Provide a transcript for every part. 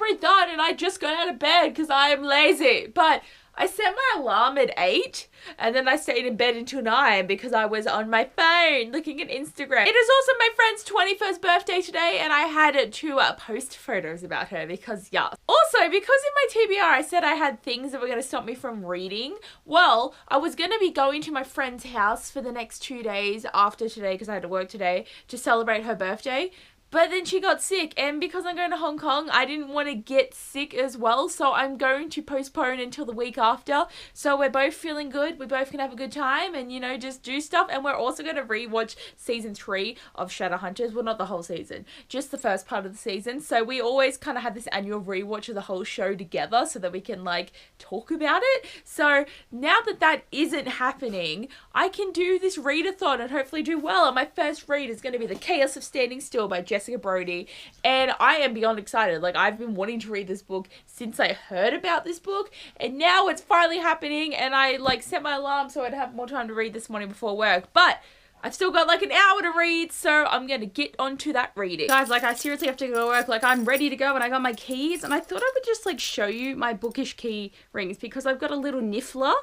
Contemporary Thon and I just got out of bed because I am lazy. But I set my alarm at 8 and then I stayed in bed until 9 because I was on my phone looking at Instagram. It is also my friend's 21st birthday today and I had to post photos about her because, yeah. Also, because in my TBR I said I had things that were going to stop me from reading, well, I was going to be going to my friend's house for the next 2 days after today because I had to work today to celebrate her birthday. But then she got sick, and because I'm going to Hong Kong, I didn't want to get sick as well, so I'm going to postpone until the week after. So we're both feeling good, we both can have a good time and, you know, just do stuff. And we're also going to rewatch season 3 of Shadowhunters. Well, not the whole season, just the first part of the season. So we always kind of have this annual rewatch of the whole show together so that we can, like, talk about it. So now that that isn't happening, I can do this readathon and hopefully do well. And my first read is going to be The Chaos of Standing Still by Jessica Brody, and I am beyond excited. Like, I've been wanting to read this book since I heard about this book, and now it's finally happening, and I like set my alarm so I'd have more time to read this morning before work, but I've still got like an hour to read, so I'm gonna get onto that reading. Guys, like, I seriously have to go to work. Like, I'm ready to go and I got my keys, and I thought I would just like show you my bookish key rings because I've got a little niffler,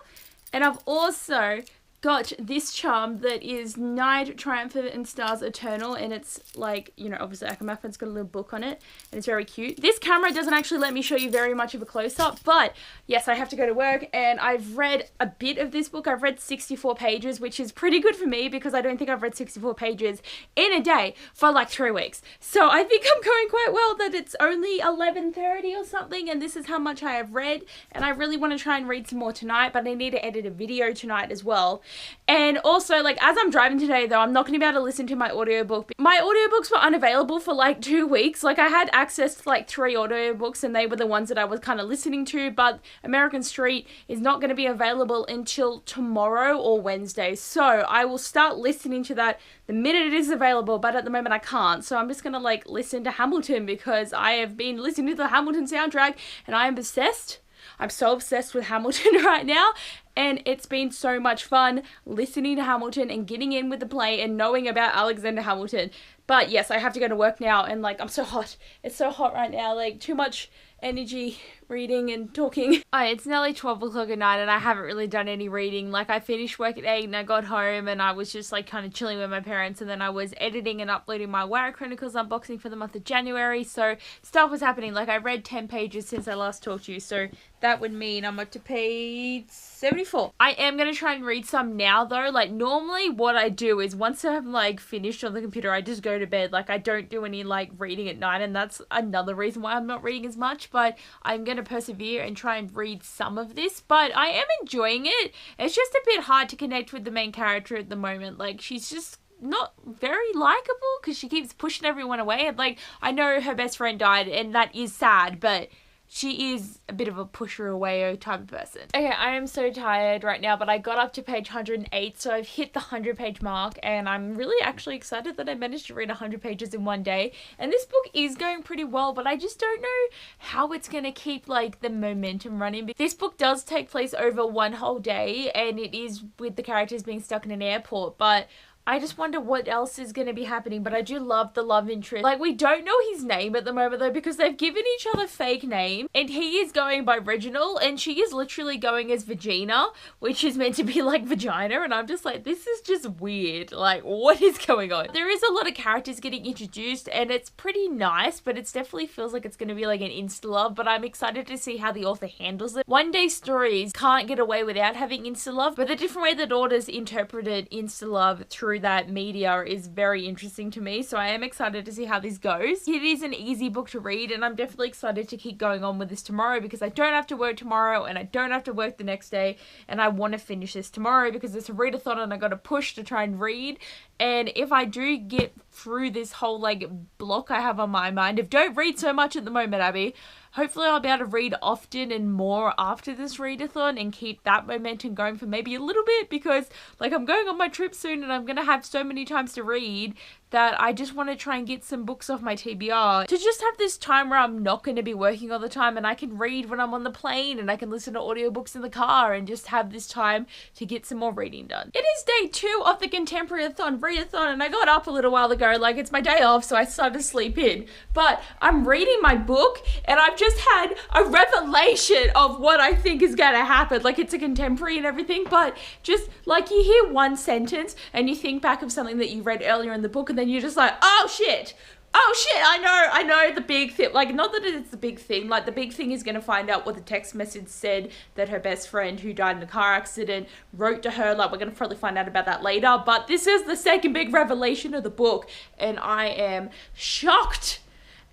and I've also got this charm that is Night Triumphant and Stars Eternal, and it's like, you know, obviously it's got a little book on it and it's very cute. This camera doesn't actually let me show you very much of a close-up, but yes, I have to go to work and I've read a bit of this book. I've read 64 pages, which is pretty good for me because I don't think I've read 64 pages in a day for like 3 weeks. So I think I'm going quite well that it's only 11:30 or something, and this is how much I have read, and I really want to try and read some more tonight, but I need to edit a video tonight as well. And also, like, as I'm driving today though, I'm not going to be able to listen to my audiobook. My audiobooks were unavailable for like 2 weeks. Like, I had access to like 3 audiobooks and they were the ones that I was kind of listening to, but American Street is not going to be available until tomorrow or Wednesday. So I will start listening to that the minute it is available, but at the moment I can't. So I'm just going to like listen to Hamilton because I have been listening to the Hamilton soundtrack and I am obsessed. I'm so obsessed with Hamilton right now, and it's been so much fun listening to Hamilton and getting in with the play and knowing about Alexander Hamilton. But yes, I have to go to work now, and like, I'm so hot. It's so hot right now, like too much energy reading and talking. It's nearly 12 o'clock at night and I haven't really done any reading. Like, I finished work at 8 and I got home and I was just like kind of chilling with my parents, and then I was editing and uploading my Wire Chronicles unboxing for the month of January, so stuff was happening. Like, I read 10 pages since I last talked to you, so that would mean I'm up to page 74. I am going to try and read some now though. Like, normally what I do is once I'm like finished on the computer, I just go to bed. Like, I don't do any like reading at night, and that's another reason why I'm not reading as much, but I'm going to persevere and try and read some of this. But I am enjoying it. It's just a bit hard to connect with the main character at the moment. Like, she's just not very likable because she keeps pushing everyone away, and like, I know her best friend died and that is sad, but she is a bit of a pusher away type of person. Okay, I am so tired right now, but I got up to page 108, so I've hit the 100-page mark, and I'm really actually excited that I managed to read 100 pages in one day. And this book is going pretty well, but I just don't know how it's going to keep, like, the momentum running. This book does take place over one whole day, and it is with the characters being stuck in an airport, but I just wonder what else is going to be happening. But I do love the love interest. Like, we don't know his name at the moment though, because they've given each other fake names, and he is going by Reginald and she is literally going as Vagina, which is meant to be like vagina, and I'm just like, this is just weird. Like, what is going on? There is a lot of characters getting introduced and it's pretty nice, but it definitely feels like it's going to be like an insta love, but I'm excited to see how the author handles it. One Day stories can't get away without having insta love, but the different way that authors interpreted insta love through that media is very interesting to me, so I am excited to see how this goes. It is an easy book to read, and I'm definitely excited to keep going on with this tomorrow because I don't have to work tomorrow and I don't have to work the next day, and I want to finish this tomorrow because it's a readathon and I got to push to try and read. And if I do get through this whole like block I have on my mind of don't read so much at the moment, Abby, hopefully I'll be able to read often and more after this readathon and keep that momentum going for maybe a little bit, because like I'm going on my trip soon and I'm going to have so many times to read that I just want to try and get some books off my TBR to just have this time where I'm not going to be working all the time and I can read when I'm on the plane and I can listen to audiobooks in the car and just have this time to get some more reading done. It is day 2 of the ContemporaryAthon readathon, and I got up a little while ago, like it's my day off, so I started to sleep in. But I'm reading my book and I've just had a revelation of what I think is going to happen. Like, it's a contemporary and everything, but just like you hear one sentence and you think back of something that you read earlier in the book and then you're just like, oh shit, I know the big thing. Like, not that it's the big thing, like the big thing is going to find out what the text message said that her best friend who died in a car accident wrote to her. Like, we're going to probably find out about that later, but this is the second big revelation of the book and I am shocked.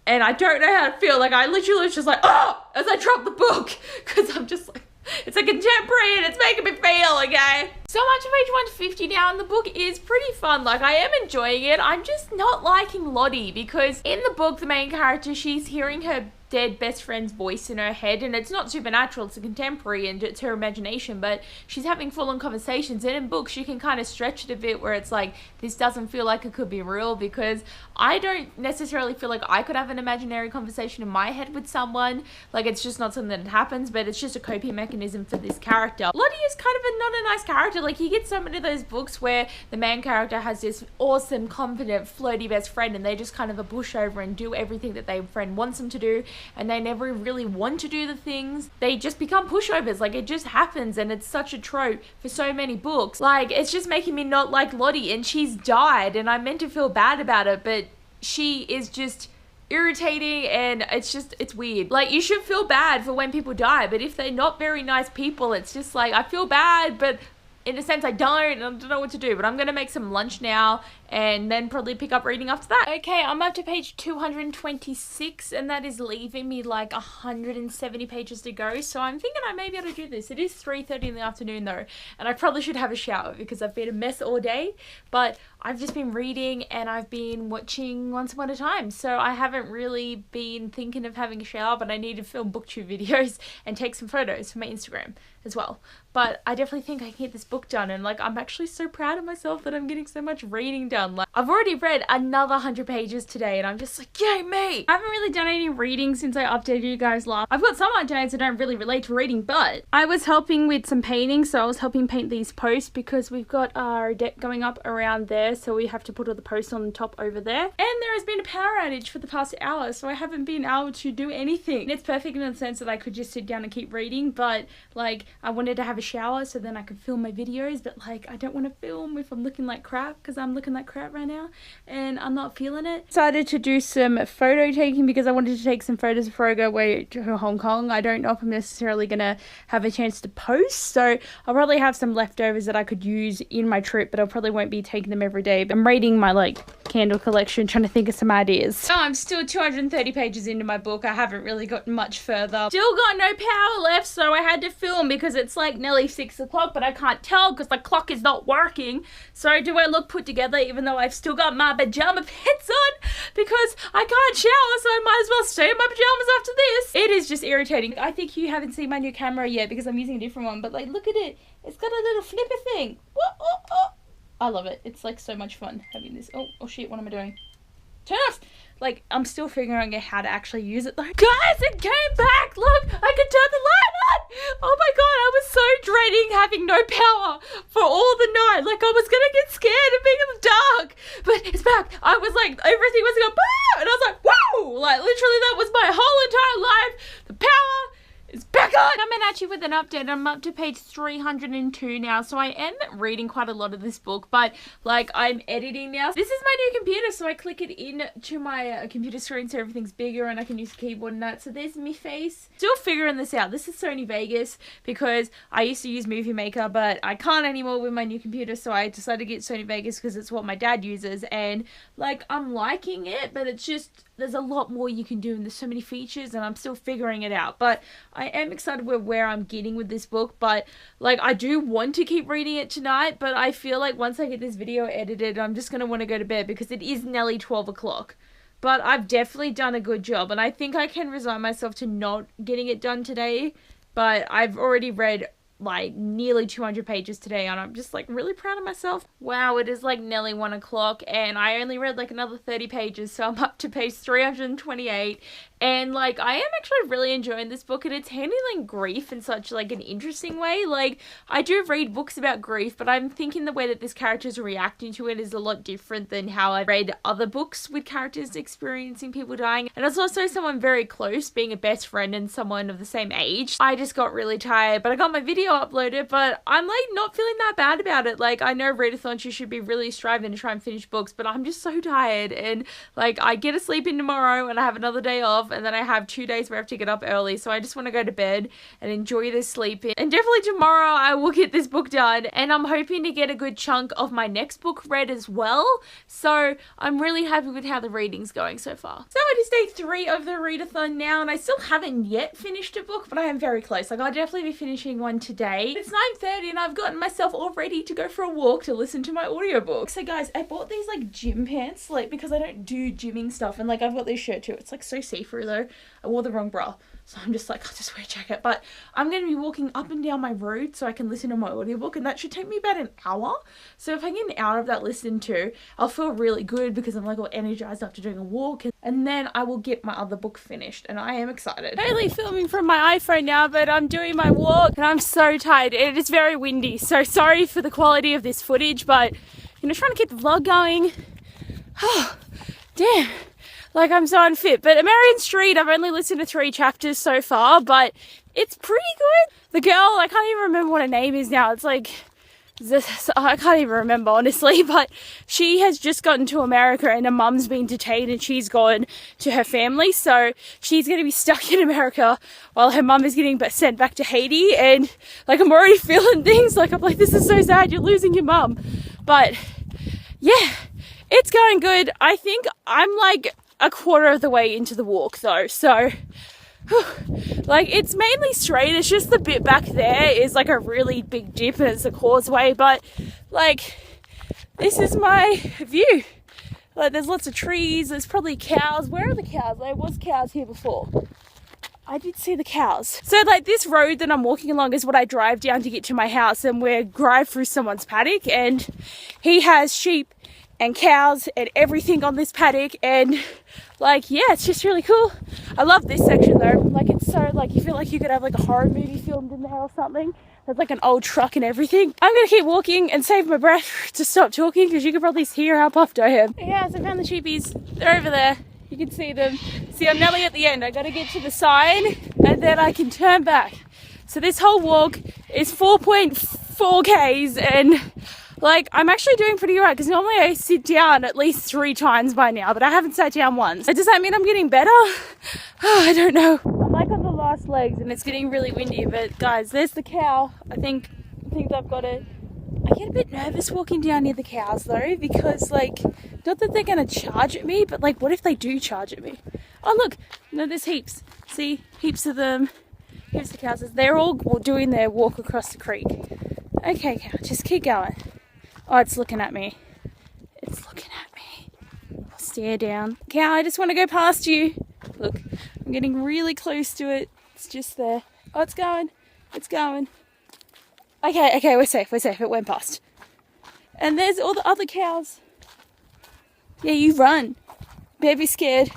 And I don't know how to feel. Like, I literally was just like, oh, as I dropped the book, because I'm just like, it's a contemporary and it's making me feel, okay? So much of page 150 now, and the book is pretty fun. Like, I am enjoying it. I'm just not liking Lottie, because in the book, the main character, she's hearing her dead best friend's voice in her head, and it's not supernatural, it's a contemporary and it's her imagination, but she's having full-on conversations. And in books you can kind of stretch it a bit where it's like, this doesn't feel like it could be real, because I don't necessarily feel like I could have an imaginary conversation in my head with someone. Like, it's just not something that happens, but it's just a coping mechanism for this character. Lottie is kind of not a nice character. Like, you get so many of those books where the main character has this awesome, confident, flirty best friend and they just kind of a pushover and do everything that their friend wants them to do, and they never really want to do the things. They just become pushovers. Like, it just happens, and it's such a trope for so many books. Like, it's just making me not like Lottie, and she's died and I'm meant to feel bad about it, but she is just irritating and it's weird. Like, you should feel bad for when people die, but if they're not very nice people, it's just like, I feel bad, but in a sense I don't know what to do. But I'm gonna make some lunch now and then probably pick up reading after that. Okay, I'm up to page 226 and that is leaving me like 170 pages to go, so I'm thinking I may be able to do this. It is 3:30 in the afternoon though, and I probably should have a shower because I've been a mess all day, but I've just been reading and I've been watching Once Upon a Time, so I haven't really been thinking of having a shower, but I need to film booktube videos and take some photos for my Instagram as well. But I definitely think I can get this book done, and like, I'm actually so proud of myself that I'm getting so much reading done. Like, I've already read another 100 pages today and I'm just like, yay me! I haven't really done any reading since I updated you guys last. I've got some ideas that don't really relate to reading, but I was helping with some painting, so I was helping paint these posts because we've got our deck going up around there, so we have to put all the posts on the top over there. And there has been a power outage for the past hour, so I haven't been able to do anything. And it's perfect in the sense that I could just sit down and keep reading, but like, I wanted to have a shower so then I could film my videos, but like, I don't want to film if I'm looking like crap, because I'm looking like crap right now and I'm not feeling it. Decided to do some photo taking because I wanted to take some photos before I go away to Hong Kong. I don't know if I'm necessarily gonna have a chance to post, so I'll probably have some leftovers that I could use in my trip, but I probably won't be taking them every day. But I'm reading my like candle collection, trying to think of some ideas. So I'm still 230 pages into my book. I haven't really gotten much further. Still got no power left, so I had to film because it's like nearly 6 o'clock, but I can't tell because the clock is not working. So do I look put together even though I've still got my pajama pants on? Because I can't shower, so I might as well stay in my pajamas after this. It is just irritating. I think you haven't seen my new camera yet because I'm using a different one, but like, look at it. It's got a little flipper thing. I love it. It's like so much fun having this. Oh shit, what am I doing? Turn off! Like, I'm still figuring out how to actually use it though. Guys, it came back! Look, I can turn the light on! Oh my god, I was so dreading having no power for all the night. Like, I was gonna get scared of being in the dark. But it's back. I was like, everything was going, bah! And I was like, whoa! Like, literally that was my whole entire life. The power is back on! Coming at you with an update. I'm up to page 302 now, so I am reading quite a lot of this book, but like, I'm editing now. This is my new computer, so I click it into my computer screen so everything's bigger and I can use the keyboard and that. So there's me face. Still figuring this out. This is Sony Vegas because I used to use Movie Maker, but I can't anymore with my new computer, so I decided to get Sony Vegas because it's what my dad uses, and like, I'm liking it, but it's just, there's a lot more you can do and there's so many features and I'm still figuring it out. But I am excited with where I'm getting with this book, but like, I do want to keep reading it tonight, but I feel like once I get this video edited, I'm just going to want to go to bed because it is nearly 12 o'clock. But I've definitely done a good job, and I think I can resign myself to not getting it done today, but I've already read like nearly 200 pages today, and I'm just like really proud of myself. Wow, it is like nearly 1 o'clock and I only read like another 30 pages, so I'm up to page 328. And like I am actually really enjoying this book, and it's handling grief in such like an interesting way. Like I do read books about grief, but I'm thinking the way that this character's reacting to it is a lot different than how I've read other books with characters experiencing people dying. And it's also someone very close, being a best friend and someone of the same age. I just got really tired, but I got my video uploaded, but I'm like not feeling that bad about it. Like I know readathons, you should be really striving to try and finish books, but I'm just so tired, and like I get a sleep in tomorrow and I have another day off, and then I have 2 days where I have to get up early, so I just want to go to bed and enjoy this sleep in. And definitely tomorrow I will get this book done, and I'm hoping to get a good chunk of my next book read as well, so I'm really happy with how the reading's going so far. So it is day 3 of the readathon now, and I still haven't yet finished a book, but I am very close. Like I'll definitely be finishing one today. It's 9:30 and I've gotten myself all ready to go for a walk to listen to my audiobook. So guys, I bought these like gym pants, like because I don't do gymming stuff, and like I've got this shirt too. It's like so see-through though. I wore the wrong bra, so I'm just like, I'll just wear a jacket. But I'm going to be walking up and down my road so I can listen to my audiobook, and that should take me about an hour. So if I get an hour of that listened to, I'll feel really good because I'm like all energized after doing a walk, and then I will get my other book finished, and I am excited. I'm only filming from my iPhone now, but I'm doing my walk and I'm so tired. It is very windy, so sorry for the quality of this footage, but you know, trying to keep the vlog going. Oh, damn. Like, I'm so unfit. But American Street, I've only listened to 3 chapters so far, but it's pretty good. The girl, I can't even remember what her name is now. It's like, I can't even remember, honestly, but she has just gotten to America and her mum's been detained and she's gone to her family. So she's going to be stuck in America while her mum is getting sent back to Haiti. And, like, I'm already feeling things. Like, I'm like, this is so sad. You're losing your mum. But, yeah, it's going good. I think I'm, like, a quarter of the way into the walk though, so like it's mainly straight. It's just the bit back there is like a really big dip and it's a causeway, but like this is my view. Like there's lots of trees, there's probably cows. Where are the cows? There was cows here before. I did see the cows. So like this road that I'm walking along is what I drive down to get to my house, and we drive through someone's paddock, and he has sheep and cows and everything on this paddock, and like, yeah, it's just really cool. I love this section though. Like, it's so, like, you feel like you could have like a horror movie filmed in there or something. There's like an old truck and everything. I'm gonna keep walking and save my breath to stop talking because you can probably hear how puffed I am. Yeah, so I found the sheepies. They're over there. You can see them. See, I'm nearly at the end. I gotta get to the sign and then I can turn back. So this whole walk is 4.4 Ks, and like, I'm actually doing pretty right because normally I sit down at least 3 times by now, but I haven't sat down once. Does that mean I'm getting better? Oh, I don't know. I'm like on the last legs and it's getting really windy, but guys, there's the cow. I think I've got it. I get a bit nervous walking down near the cows though, because like, not that they're going to charge at me, but like, what if they do charge at me? Oh look, no, there's heaps. See, heaps of them. Here's the cows. They're all doing their walk across the creek. Okay, cow, just keep going. Oh, it's looking at me. It's looking at me. I'll stare down. Cow, I just want to go past you. Look, I'm getting really close to it. It's just there. Oh, it's going. It's going. Okay, we're safe. We're safe. It went past. And there's all the other cows. Yeah, you run. Baby scared.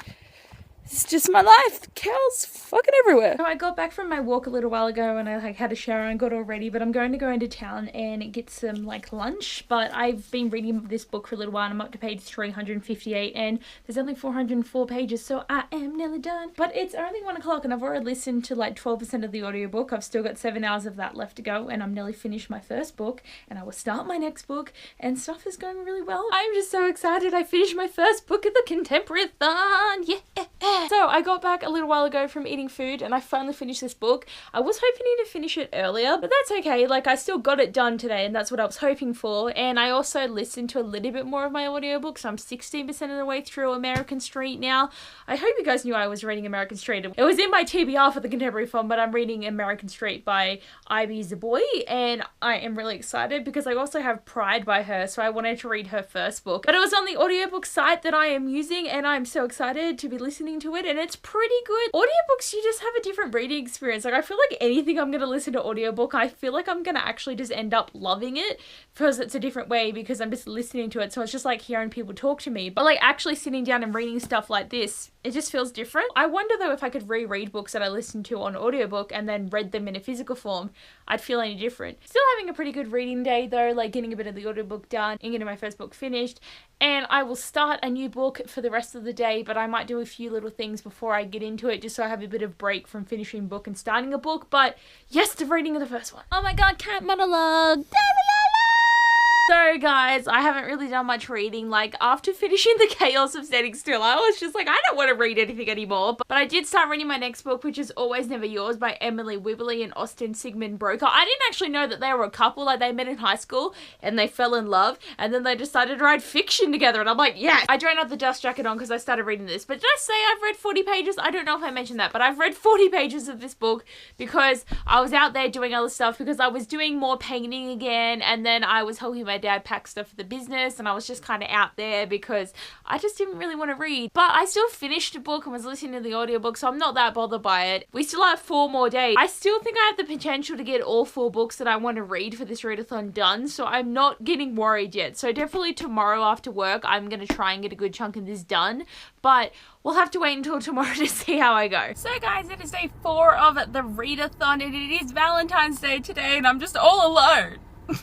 It's just my life. Cows fucking everywhere. So I got back from my walk a little while ago and I like had a shower and got all ready, but I'm going to go into town and get some like lunch. But I've been reading this book for a little while and I'm up to page 358 and there's only 404 pages, so I am nearly done. But it's only 1 o'clock and I've already listened to like 12% of the audiobook. I've still got 7 hours of that left to go and I'm nearly finished my first book and I will start my next book and stuff is going really well. I'm just so excited. I finished my first book of the ContemporaryAthon. Yeah. So I got back a little while ago from eating food and I finally finished this book. I was hoping to finish it earlier, but that's okay. Like, I still got it done today and that's what I was hoping for. And I also listened to a little bit more of my audiobook, so I'm 16% of the way through American Street now. I hope you guys knew I was reading American Street. It was in my TBR for the Contemporary Fund, but I'm reading American Street by Abbeyleec, and I am really excited because I also have Pride by her, so I wanted to read her first book. But it was on the audiobook site that I am using and I'm so excited to be listening to it, and it's pretty good. Audiobooks, you just have a different reading experience. Like, I feel like anything I'm going to listen to audiobook, I feel like I'm going to actually just end up loving it because it's a different way, because I'm just listening to it. So it's just like hearing people talk to me. But like actually sitting down and reading stuff like this, it just feels different. I wonder though if I could reread books that I listened to on audiobook and then read them in a physical form, I'd feel any different. Still having a pretty good reading day though, like getting a bit of the audiobook done and getting my first book finished. And I will start a new book for the rest of the day, but I might do a few little things before I get into it just so I have a bit of break from finishing book and starting a book. But yes, the reading of the first one. Oh my god, cat monologue. So guys, I haven't really done much reading. Like, after finishing The Chaos of Standing Still, I was just like, I don't want to read anything anymore. But I did start reading my next book, which is Always Never Yours by Emily Wibberley and Austin Sigmund Broker. I didn't actually know that they were a couple. Like, they met in high school and they fell in love and then they decided to write fiction together. And I'm like, yeah. I don't have the dust jacket on because I started reading this. But did I say I've read 40 pages? I don't know if I mentioned that, but I've read 40 pages of this book because I was out there doing other stuff, because I was doing more painting again, and then I was helping my dad pack stuff for the business, and I was just kind of out there because I just didn't really want to read. But I still finished the book and was listening to the audiobook, so I'm not that bothered by it. We still have 4 more days. I still think I have the potential to get all 4 books that I want to read for this readathon done, so I'm not getting worried yet. So definitely tomorrow after work, I'm going to try and get a good chunk of this done, but we'll have to wait until tomorrow to see how I go. So guys, it is day 4 of the readathon, and it is Valentine's Day today, and I'm just all alone.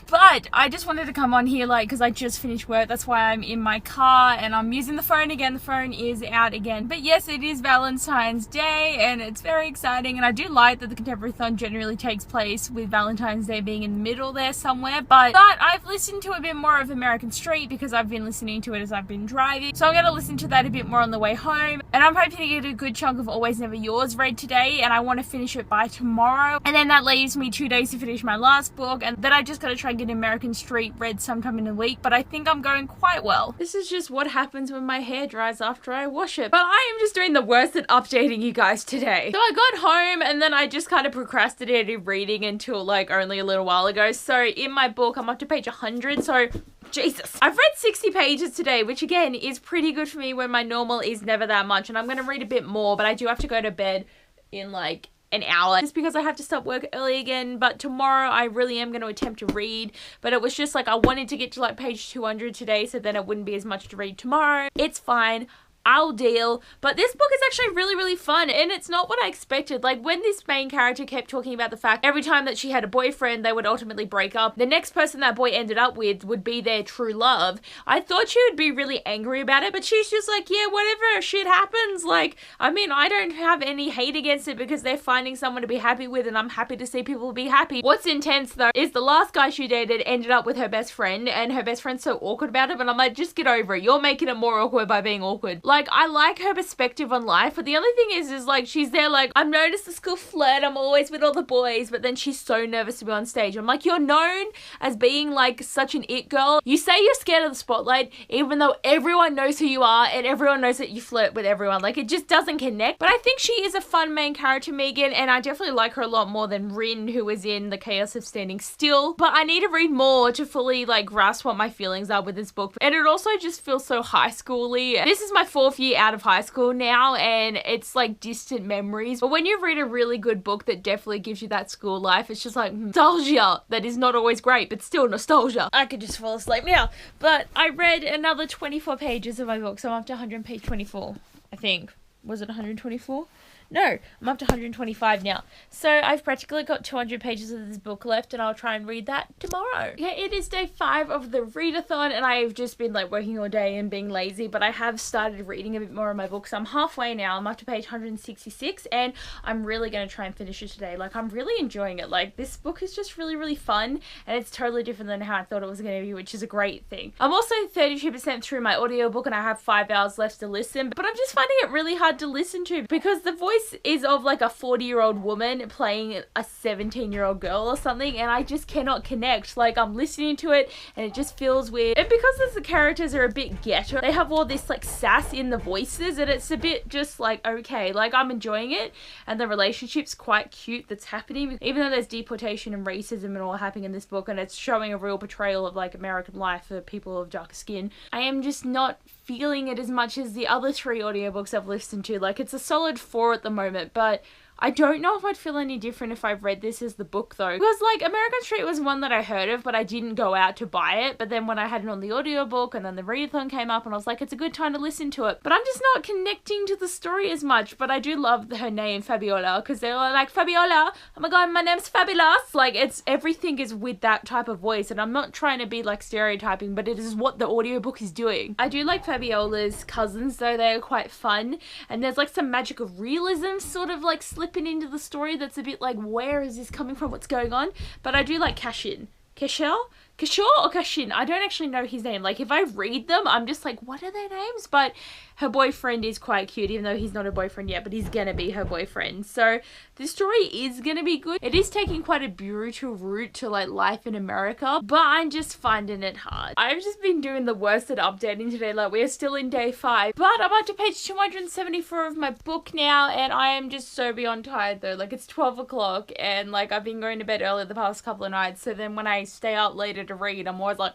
But I just wanted to come on here, like, because I just finished work. That's why I'm in my car and I'm using the phone again. The phone is out again. But yes, it is Valentine's Day and it's very exciting. And I do like that the ContemporaryAthon generally takes place with Valentine's Day being in the middle there somewhere. But I've listened to a bit more of American Street because I've been listening to it as I've been driving. So I'm going to listen to that a bit more on the way home. And I'm hoping to get a good chunk of Always Never Yours read today. And I want to finish it by tomorrow. And then that leaves me 2 days to finish my last book. And then I just got to try and get American Street read sometime in a week, but I think I'm going quite well. This is just what happens when my hair dries after I wash it. But I am just doing the worst at updating you guys today. So I got home and then I just kind of procrastinated reading until like only a little while ago. So in my book, I'm up to page 100. So Jesus. I've read 60 pages today, which again is pretty good for me when my normal is never that much. And I'm going to read a bit more, but I do have to go to bed in like an hour just because I have to stop work early again. But tomorrow I really am going to attempt to read, but it was just like I wanted to get to like page 200 today so then it wouldn't be as much to read tomorrow. It's fine, I'll deal. But this book is actually really, really fun, and it's not what I expected. Like, when this main character kept talking about the fact every time that she had a boyfriend, they would ultimately break up. The next person that boy ended up with would be their true love. I thought she would be really angry about it, but she's just like, yeah, whatever, shit happens. Like, I mean, I don't have any hate against it because they're finding someone to be happy with, and I'm happy to see people be happy. What's intense, though, is the last guy she dated ended up with her best friend, and her best friend's so awkward about it, but I'm like, just get over it. You're making it more awkward by being awkward. Like, I like her perspective on life, but the only thing is like, she's there like, I'm known as the school flirt, I'm always with all the boys, but then she's so nervous to be on stage. I'm like, you're known as being like such an it girl. You say you're scared of the spotlight, even though everyone knows who you are and everyone knows that you flirt with everyone. Like, it just doesn't connect. But I think she is a fun main character, Megan, and I definitely like her a lot more than Rin, who was in The Chaos of Standing Still. But I need to read more to fully like grasp what my feelings are with this book. And it also just feels so high school-y. This is my 4th year out of high school now, and it's like distant memories. But when you read a really good book that definitely gives you that school life, it's just like nostalgia that is not always great, but still nostalgia. I could just fall asleep now. But I read another 24 pages of my book, so I'm up to 100 page 24, I think. Was it 124? No, I'm up to 125 now. So I've practically got 200 pages of this book left, and I'll try and read that tomorrow. Yeah, it is day 5 of the readathon, and I've just been like working all day and being lazy, but I have started reading a bit more of my book. So I'm halfway now. I'm up to page 166, and I'm really going to try and finish it today. Like, I'm really enjoying it. Like, this book is just really, really fun, and it's totally different than how I thought it was going to be, which is a great thing. I'm also 32% through my audiobook, and I have 5 hours left to listen, but I'm just finding it really hard to listen to because the voice voice is of like a 40-year-old woman playing a 17-year-old girl or something, and I just cannot connect. Like, I'm listening to it and it just feels weird. And because the characters are a bit ghetto, they have all this like sass in the voices, and it's a bit just like, okay, like I'm enjoying it, and the relationship's quite cute that's happening, even though there's deportation and racism and all happening in this book, and it's showing a real portrayal of like American life for people of darker skin. I am just not feeling it as much as the other 3 audiobooks I've listened to. Like, it's a solid 4 at the moment, but I don't know if I'd feel any different if I've read this as the book though. Because like American Street was one that I heard of, but I didn't go out to buy it. But then when I had it on the audiobook and then the readathon came up and I was like, it's a good time to listen to it. But I'm just not connecting to the story as much. But I do love her name, Fabiola, because they're like, Fabiola, oh my god, my name's Fabulous. Like, it's, everything is with that type of voice. And I'm not trying to be like stereotyping, but it is what the audiobook is doing. I do like Fabiola's cousins though. They are quite fun. And there's like some magic of realism sort of like slipping into the story that's a bit like, where is this coming from, what's going on? But I do like Cashin. Kishore or Kashin? I don't actually know his name. Like, if I read them, I'm just like, what are their names? But her boyfriend is quite cute, even though he's not her boyfriend yet, but he's gonna be her boyfriend. So this story is gonna be good. It is taking quite a brutal route to like life in America, but I'm just finding it hard. I've just been doing the worst at updating today. Like, we're still in day 5, but I'm up to page 274 of my book now, and I am just so beyond tired though. Like, it's 12 o'clock and like I've been going to bed early the past couple of nights, so then when I stay out later to read, I'm always like,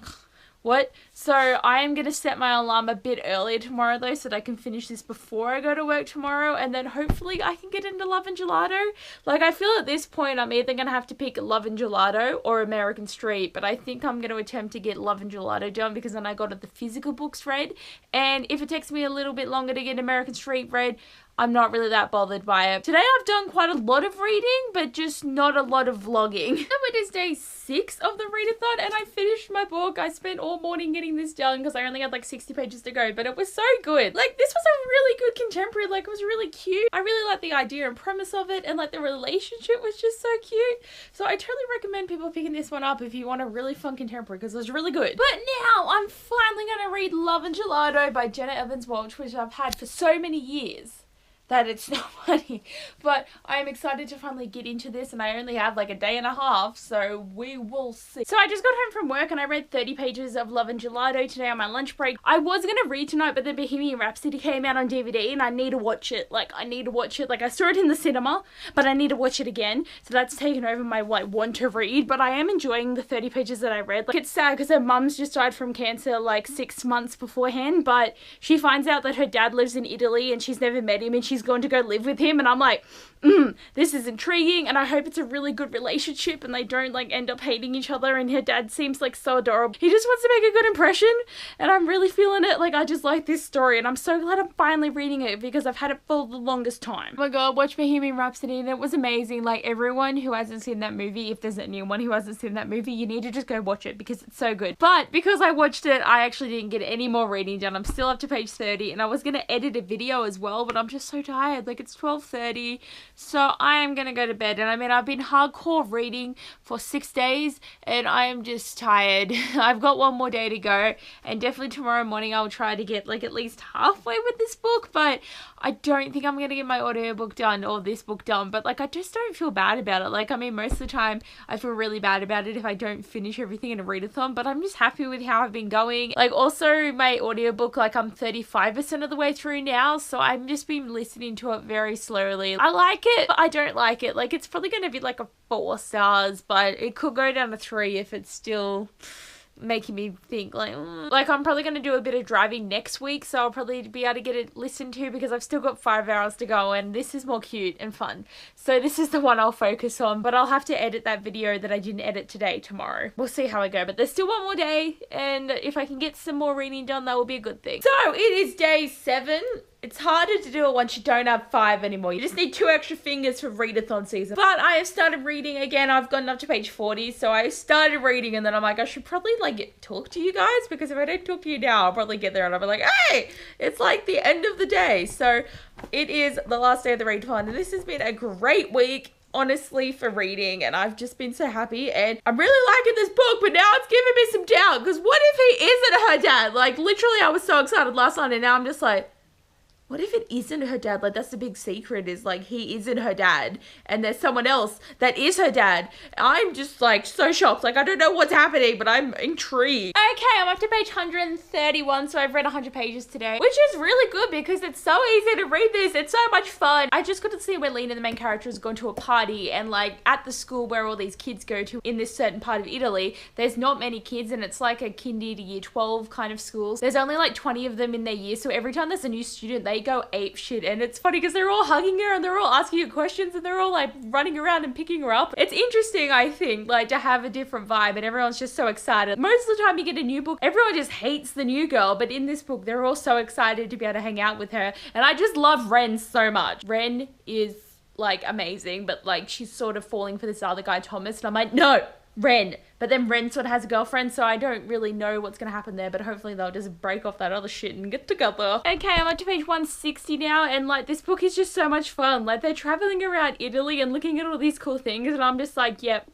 what? So I am going to set my alarm a bit earlier tomorrow though, so that I can finish this before I go to work tomorrow, and then hopefully I can get into Love and Gelato. Like, I feel at this point I'm either going to have to pick Love and Gelato or American Street, but I think I'm going to attempt to get Love and Gelato done, because then I got the physical books read, and if it takes me a little bit longer to get American Street read, I'm not really that bothered by it. Today I've done quite a lot of reading, but just not a lot of vlogging. So it is day 6 of the readathon, and I finished my book. I spent all morning getting this done because I only had like 60 pages to go, but it was so good. Like, this was a really good contemporary. Like, it was really cute. I really liked the idea and premise of it, and like the relationship was just so cute. So I totally recommend people picking this one up if you want a really fun contemporary, because it was really good. But now I'm finally going to read Love and Gelato by Jenna Evans Walsh, which I've had for so many years that it's not funny, but I'm excited to finally get into this, and I only have like a day and a half, so we will see. So I just got home from work and I read 30 pages of Love and Gelato today on my lunch break. I was gonna read tonight, but then Bohemian Rhapsody came out on DVD and I need to watch it. Like, I need to watch it. Like, I saw it in the cinema, but I need to watch it again, so that's taken over my like want to read. But I am enjoying the 30 pages that I read. Like, it's sad because her mum's just died from cancer like 6 months beforehand, but she finds out that her dad lives in Italy and she's never met him, and she's going to go live with him, and I'm like, this is intriguing, and I hope it's a really good relationship and they don't like end up hating each other, and her dad seems like so adorable. He just wants to make a good impression, and I'm really feeling it. Like, I just like this story, and I'm so glad I'm finally reading it because I've had it for the longest time. Oh my god, watch Bohemian Rhapsody, and it was amazing. Like, everyone who hasn't seen that movie, if there's anyone who hasn't seen that movie, you need to just go watch it because it's so good. But because I watched it, I actually didn't get any more reading done. I'm still up to page 30, and I was gonna edit a video as well, but I'm just so tired. Like, it's 12:30, so I am gonna go to bed. And I mean, I've been hardcore reading for 6 days and I am just tired. I've got one more day to go, and definitely tomorrow morning I'll try to get like at least halfway with this book, but I don't think I'm gonna get my audiobook done or this book done. But like, I just don't feel bad about it. Like, I mean, most of the time I feel really bad about it if I don't finish everything in a readathon, but I'm just happy with how I've been going. Like, also my audiobook, like, I'm 35% of the way through now, so I've just been listening to it very slowly. I like it, but I don't like it. Like, it's probably gonna be like a 4 stars, but it could go down to 3 if it's still making me think like, like, I'm probably going to do a bit of driving next week, so I'll probably be able to get it listened to because I've still got 5 hours to go, and this is more cute and fun. So this is the one I'll focus on, but I'll have to edit that video that I didn't edit today tomorrow. We'll see how I go, but there's still one more day, and if I can get some more reading done, that will be a good thing. So it is day 7. It's harder to do it once you don't have 5 anymore. You just need 2 extra fingers for readathon season. But I have started reading again. I've gotten up to page 40, so I started reading, and then I'm like, I should probably like talk to you guys, because if I don't talk to you now, I'll probably get there and I'll be like, hey, it's like the end of the day. So it is the last day of the readathon, and this has been a great week, honestly, for reading, and I've just been so happy, and I'm really liking this book, but now it's giving me some doubt, because what if he isn't her dad? Like, literally, I was so excited last night, and now I'm just like, what if it isn't her dad? Like, that's the big secret, is like he isn't her dad and there's someone else that is her dad. I'm just like so shocked. Like, I don't know what's happening, but I'm intrigued. Okay, I'm up to page 131, so I've read 100 pages today, which is really good because it's so easy to read this. It's so much fun. I just got to see where Lena, the main character, has gone to a party, and like at the school where all these kids go to in this certain part of Italy, there's not many kids, and it's like a kinder to year 12 kind of schools. There's only like 20 of them in their year, so every time there's a new student, they go ape shit. And it's funny because they're all hugging her and they're all asking her questions and they're all like running around and picking her up. It's interesting, I think, like to have a different vibe, and everyone's just so excited. Most of the time you get a new book, everyone just hates the new girl, but in this book they're all so excited to be able to hang out with her. And I just love Ren so much. Ren is like amazing, but like she's sort of falling for this other guy, Thomas, and I'm like, no, Ren. But then Ren sort of has a girlfriend, so I don't really know what's going to happen there, but hopefully they'll just break off that other shit and get together. Okay, I'm on to page 160 now, and like this book is just so much fun. Like they're traveling around Italy and looking at all these cool things, and I'm just like, yep.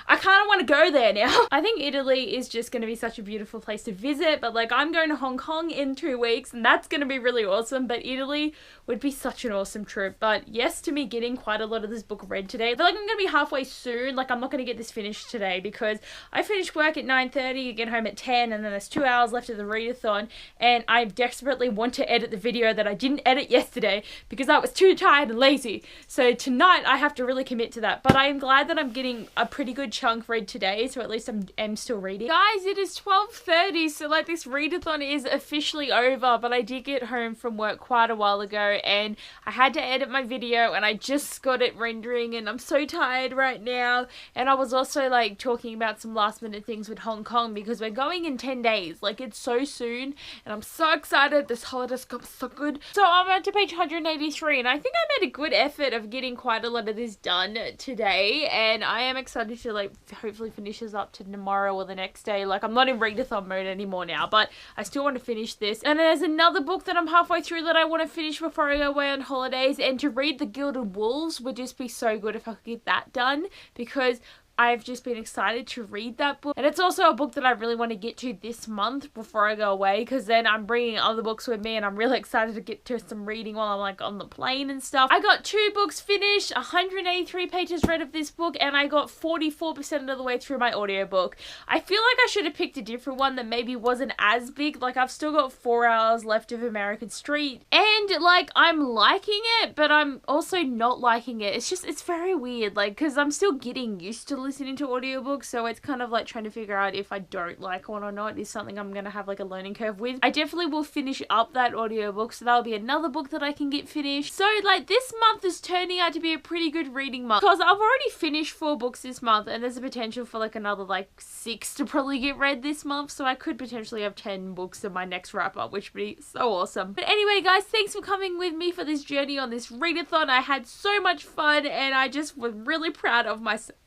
I kind of want to go there now. I think Italy is just going to be such a beautiful place to visit, but like I'm going to Hong Kong in 2 weeks and that's going to be really awesome, but Italy would be such an awesome trip. But yes to me getting quite a lot of this book read today. I feel like I'm going to be halfway soon. Like I'm not going to get this finished today because I finish work at 9:30, get home at 10, and then there's 2 hours left of the readathon, and I desperately want to edit the video that I didn't edit yesterday because I was too tired and lazy. So tonight I have to really commit to that, but I am glad that I'm getting a pretty good chunk read today, so at least I'm still reading. Guys, it is 12:30, so like this readathon is officially over, but I did get home from work quite a while ago and I had to edit my video and I just got it rendering and I'm so tired right now. And I was also like talking about some last minute things with Hong Kong because we're going in 10 days. Like it's so soon and I'm so excited. This holiday's got so good. So I'm on to page 183 and I think I made a good effort of getting quite a lot of this done today, and I am excited to like hopefully finish this up to tomorrow or the next day. Like I'm not in readathon mode anymore now, but I still want to finish this. And there's another book that I'm halfway through that I want to finish before I go away on holidays, and to read The Gilded Wolves would just be so good if I could get that done because I've just been excited to read that book. And it's also a book that I really want to get to this month before I go away, because then I'm bringing other books with me and I'm really excited to get to some reading while I'm like on the plane and stuff. I got 2 books finished, 183 pages read of this book, and I got 44% of the way through my audiobook. I feel like I should have picked a different one that maybe wasn't as big. Like I've still got 4 hours left of American Street and like I'm liking it, but I'm also not liking it. It's very weird, like because I'm still getting used to listening to audiobooks, so it's kind of like trying to figure out if I don't like one or not is something I'm gonna have like a learning curve with. I definitely will finish up that audiobook, so that'll be another book that I can get finished. So like this month is turning out to be a pretty good reading month because I've already finished 4 books this month and there's a potential for like another like 6 to probably get read this month, so I could potentially have 10 books in my next wrap up, which would be so awesome. But anyway guys, thanks for coming with me for this journey on this readathon. I had so much fun and I just was really proud of myself.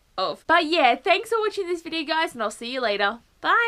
But yeah, thanks for watching this video guys, and I'll see you later. Bye!